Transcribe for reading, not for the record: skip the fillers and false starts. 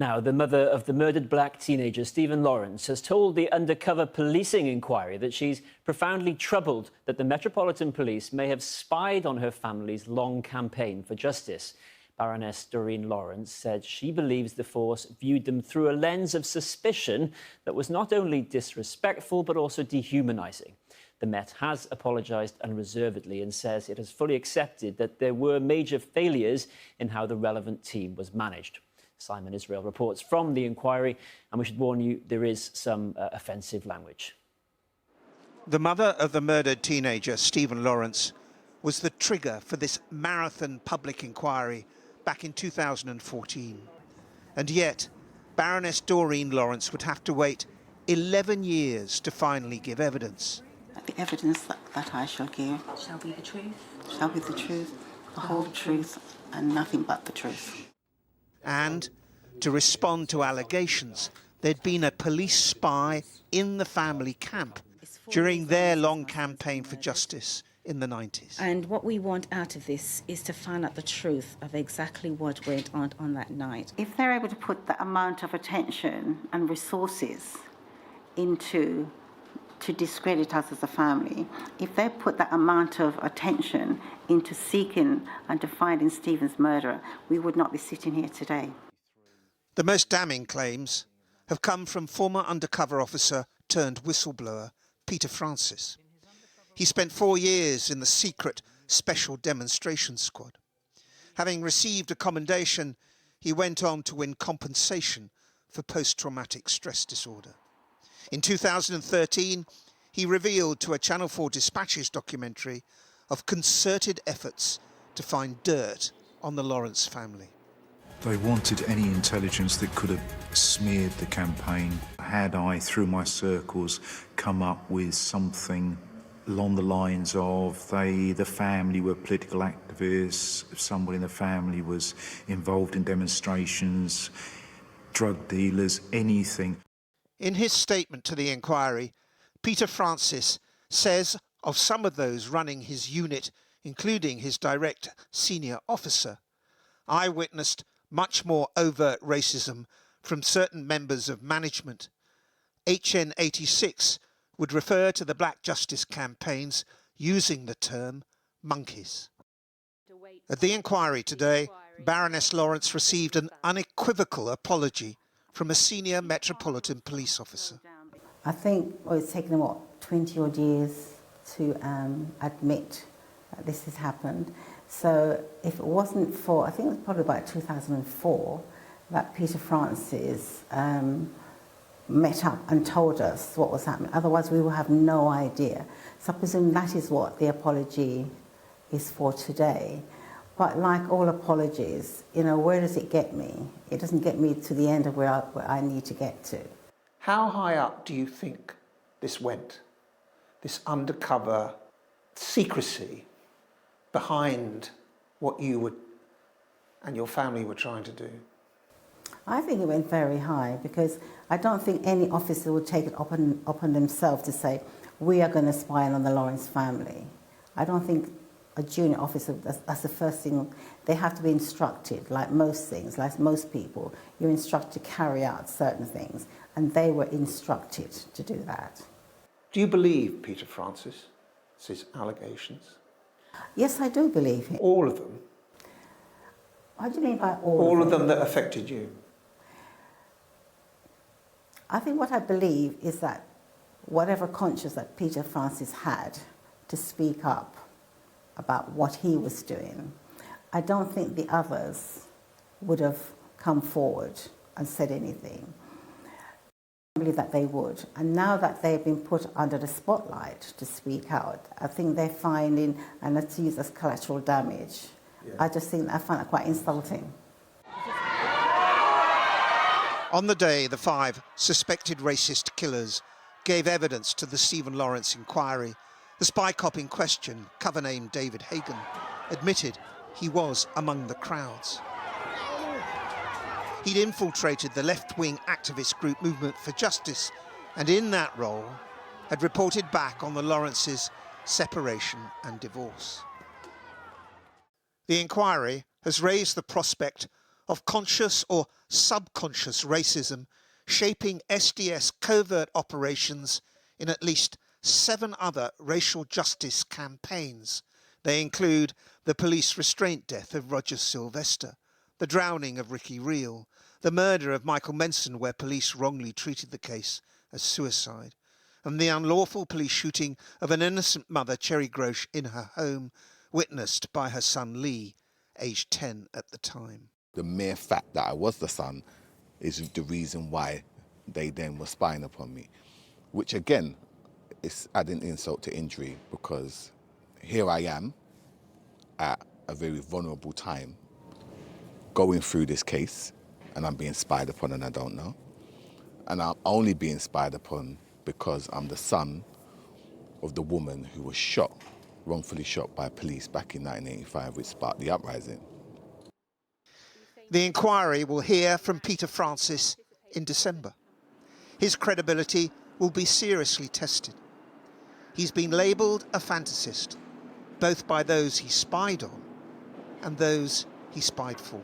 Now, the mother of the murdered black teenager, Stephen Lawrence, has told the Undercover policing inquiry that she's profoundly troubled that the Metropolitan Police may have spied on her family's long campaign for justice. Baroness Doreen Lawrence said she believes the force viewed them through a lens of suspicion that was not only disrespectful but also dehumanizing. The Met has apologised unreservedly and says it has fully accepted that there were major failures in how the relevant team was managed. Simon Israel reports from the inquiry, and we should warn you, there is some offensive language. The mother of the murdered teenager, Stephen Lawrence, was the trigger for this marathon public inquiry back in 2014. And yet, Baroness Doreen Lawrence would have to wait 11 years to finally give evidence. The evidence that I shall give shall be the truth. Shall be the truth, the whole truth, and nothing but the truth. And to respond to allegations, there'd been a police spy in the family camp during their long campaign for justice in the 90s. And what we want out of this is to find out the truth of exactly what went on that night. If they're able to put the amount of attention and resources into to discredit us as a family, if they put that amount of attention into seeking and to finding Stephen's murderer, we would not be sitting here today. The most damning claims have come from former undercover officer turned whistleblower Peter Francis. He spent 4 years in the secret Special Demonstration Squad. Having received a commendation, he went on to win compensation for post-traumatic stress disorder. In 2013, he revealed to a Channel 4 Dispatches documentary of concerted efforts to find dirt on the Lawrence family. They wanted any intelligence that could have smeared the campaign. Had I, through my circles, come up with something along the lines of the family were political activists, if somebody in the family was involved in demonstrations, drug dealers, anything. In his statement to the inquiry, Peter Francis says of some of those running his unit, including his direct senior officer, I witnessed much more overt racism from certain members of management. HN 86 would refer to the Black Justice campaigns using the term monkeys. At the inquiry today, Baroness Lawrence received an unequivocal apology from a senior Metropolitan Police officer. I think it's taken them, 20 odd years to admit that this has happened. So if it wasn't for, I think it was probably about 2004, that Peter Francis met up and told us what was happening. Otherwise, we will have no idea. So I presume that is what the apology is for today. But like all apologies, where does it get me? It doesn't get me to the end of where I need to get to. How high up do you think this went? This undercover secrecy behind what you would and your family were trying to do? I think it went very high because I don't think any officer would take it upon themselves to say, we are going to spy on the Lawrence family. I don't think a junior officer, that's the first thing. They have to be instructed, like most things, like most people. You're instructed to carry out certain things, and they were instructed to do that. Do you believe Peter Francis's allegations? Yes, I do believe him. All of them? What do you mean by all? All of them that affected you? I think what I believe is that whatever conscience that Peter Francis had to speak up about what he was doing, I don't think the others would have come forward and said anything. I believe that they would. And now that they've been put under the spotlight to speak out, I think they're finding, and let's use as collateral damage. Yeah. I find that quite insulting. On the day the 5 suspected racist killers gave evidence to the Stephen Lawrence inquiry, the spy cop in question, cover-named David Hagan, admitted he was among the crowds. He'd infiltrated the left-wing activist group Movement for Justice, and in that role had reported back on the Lawrences' separation and divorce. The inquiry has raised the prospect of conscious or subconscious racism shaping SDS covert operations in at least 7 other racial justice campaigns. They include the police restraint death of Roger Sylvester, the drowning of Ricky Reel, the murder of Michael Menson, where police wrongly treated the case as suicide, and the unlawful police shooting of an innocent mother, Cherry Grosh, in her home, witnessed by her son Lee, aged 10 at the time. The mere fact that I was the son is the reason why they then were spying upon me, which again is adding insult to injury, because here I am at a very vulnerable time going through this case and I'm being spied upon and I don't know. And I'm only being spied upon because I'm the son of the woman who was shot, wrongfully shot by police back in 1985, which sparked the uprising. The inquiry will hear from Peter Francis in December. His credibility will be seriously tested. He's been labelled a fantasist, both by those he spied on and those he spied for.